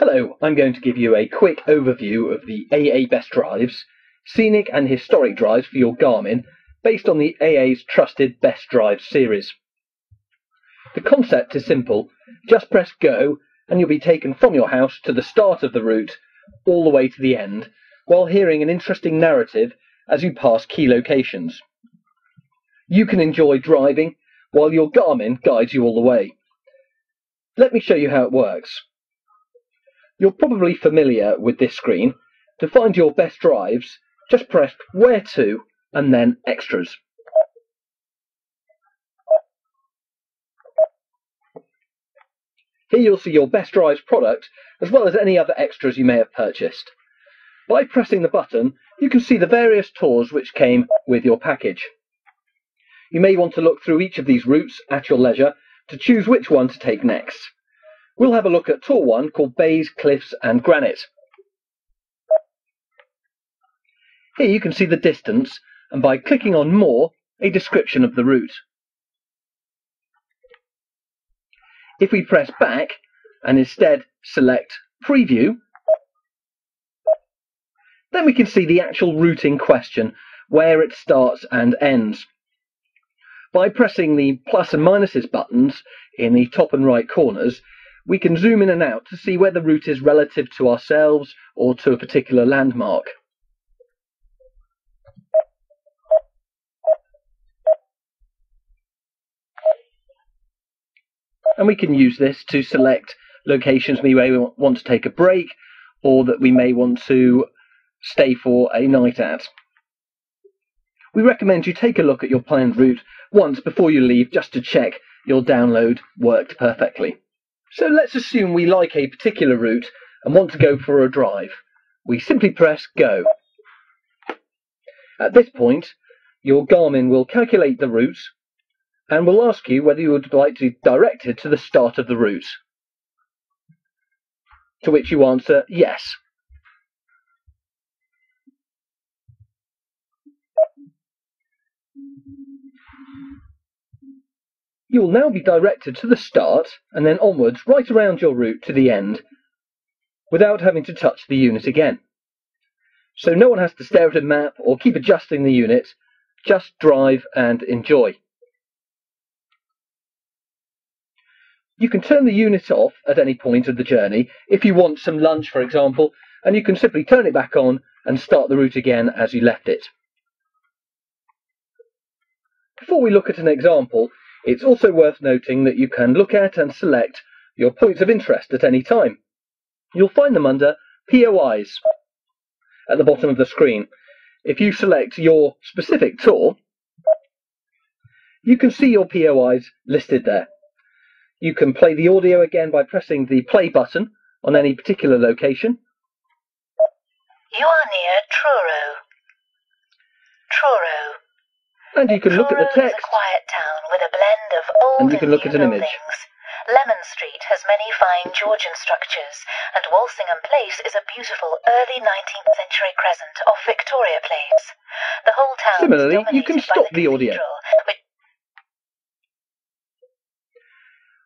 Hello, I'm going to give you a quick overview of the AA Best Drives, scenic and historic drives for your Garmin, based on the AA's trusted Best Drives series. The concept is simple. Just press go and you'll be taken from your house to the start of the route, all the way to the end, while hearing an interesting narrative as you pass key locations. You can enjoy driving while your Garmin guides you all the way. Let me show you how it works. You're probably familiar with this screen. To find your best drives, just press Where To and then Extras. Here you'll see your Best Drives product as well as any other extras you may have purchased. By pressing the button, you can see the various tours which came with your package. You may want to look through each of these routes at your leisure to choose which one to take next. We'll have a look at Tour 1 called Bays, Cliffs and Granite. Here you can see the distance and by clicking on More, a description of the route. If we press back and instead select Preview, then we can see the actual route in question, where it starts and ends. By pressing the plus and minuses buttons in the top and right corners, we can zoom in and out to see where the route is relative to ourselves or to a particular landmark. And we can use this to select locations we may want to take a break or that we may want to stay for a night at. We recommend you take a look at your planned route once before you leave just to check your download worked perfectly. So let's assume we like a particular route and want to go for a drive. We simply press Go. At this point, your Garmin will calculate the route and will ask you whether you would like to be directed to the start of the route, to which you answer yes. You will now be directed to the start and then onwards right around your route to the end without having to touch the unit again. So no one has to stare at a map or keep adjusting the unit, just drive and enjoy. You can turn the unit off at any point of the journey if you want some lunch, for example, and you can simply turn it back on and start the route again as you left it. Before we look at an example, it's also worth noting that you can look at and select your points of interest at any time. You'll find them under POIs at the bottom of the screen. If you select your specific tour, you can see your POIs listed there. You can play the audio again by pressing the play button on any particular location. You are near Truro. And you can look at the text. Truro is a quiet town with a blend of old And you can look at an new image. buildings. Lemon Street has many fine Georgian structures, and Walsingham Place is a beautiful early 19th century crescent of Victoria Place. The whole town Similarly, is you can dominated by stop the audio. cathedral, which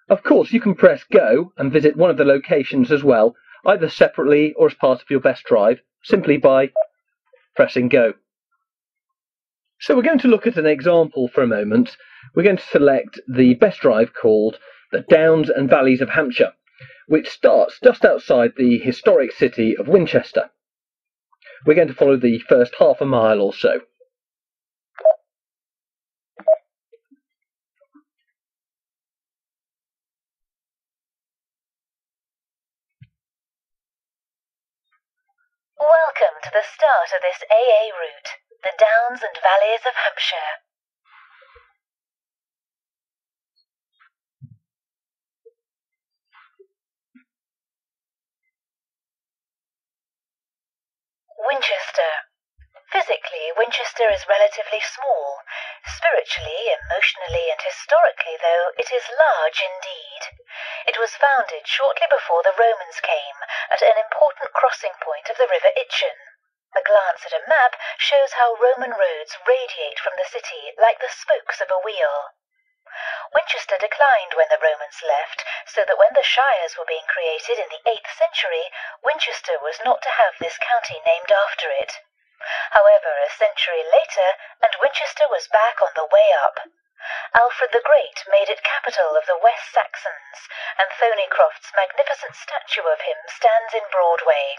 Of course, you can press Go and visit one of the locations as well, either separately or as part of your best drive, simply by pressing Go. So we're going to look at an example for a moment. We're going to select the best drive called the Downs and Valleys of Hampshire, which starts just outside the historic city of Winchester. We're going to follow the first half a mile or so. Welcome to the start of this AA route, the Downs and Valleys of Hampshire. Winchester. Physically, Winchester is relatively small. Spiritually, emotionally and historically, though, it is large indeed. It was founded shortly before the Romans came, at an important crossing point of the River Itchen. A glance at a map shows how Roman roads radiate from the city like the spokes of a wheel. Winchester declined when the Romans left, so that when the shires were being created in the 8th century, Winchester was not to have this county named after it. However, a century later, and Winchester was back on the way up. Alfred the Great made it capital of the West Saxons, and Thornycroft's magnificent statue of him stands in Broadway.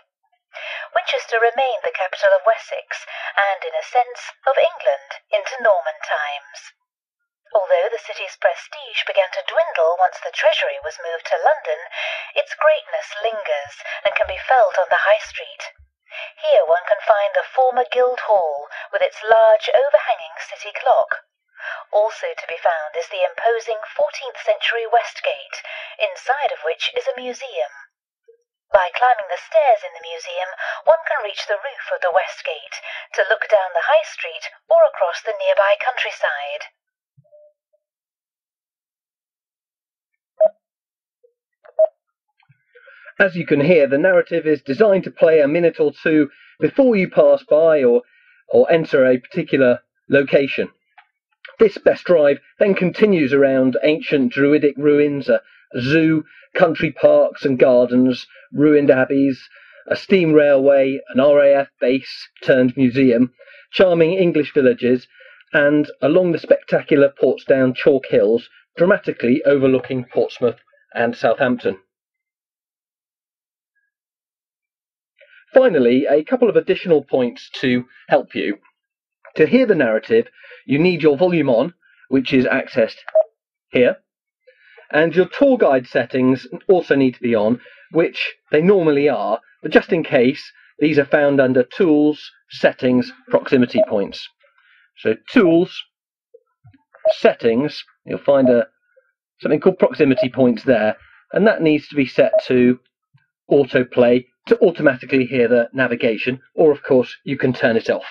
Winchester remained the capital of Wessex, and, in a sense, of England into Norman times. Although the city's prestige began to dwindle once the treasury was moved to London, its greatness lingers and can be felt on the High Street. Here one can find the former Guildhall with its large overhanging city clock. Also to be found is the imposing 14th century West Gate, inside of which is a museum. By climbing the stairs in the museum, one can reach the roof of the West Gate to look down the High Street or across the nearby countryside. As you can hear, the narrative is designed to play a minute or two before you pass by or enter a particular location. This best drive then continues around ancient druidic ruins, a zoo, country parks and gardens, ruined abbeys, a steam railway, an RAF base turned museum, charming English villages, and along the spectacular Portsdown chalk hills, dramatically overlooking Portsmouth and Southampton. Finally, a couple of additional points to help you. To hear the narrative, you need your volume on, which is accessed here, and your tour guide settings also need to be on, which they normally are, but just in case, these are found under Tools, Settings, Proximity Points. So Tools, Settings, you'll find something called Proximity Points there, and that needs to be set to autoplay to automatically hear the navigation, or of course you can turn it off.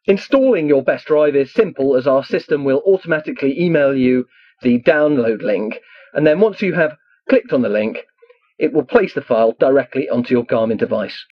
Installing your best drive is simple, as our system will automatically email you the download link, and then once you have clicked on the link, it will place the file directly onto your Garmin device.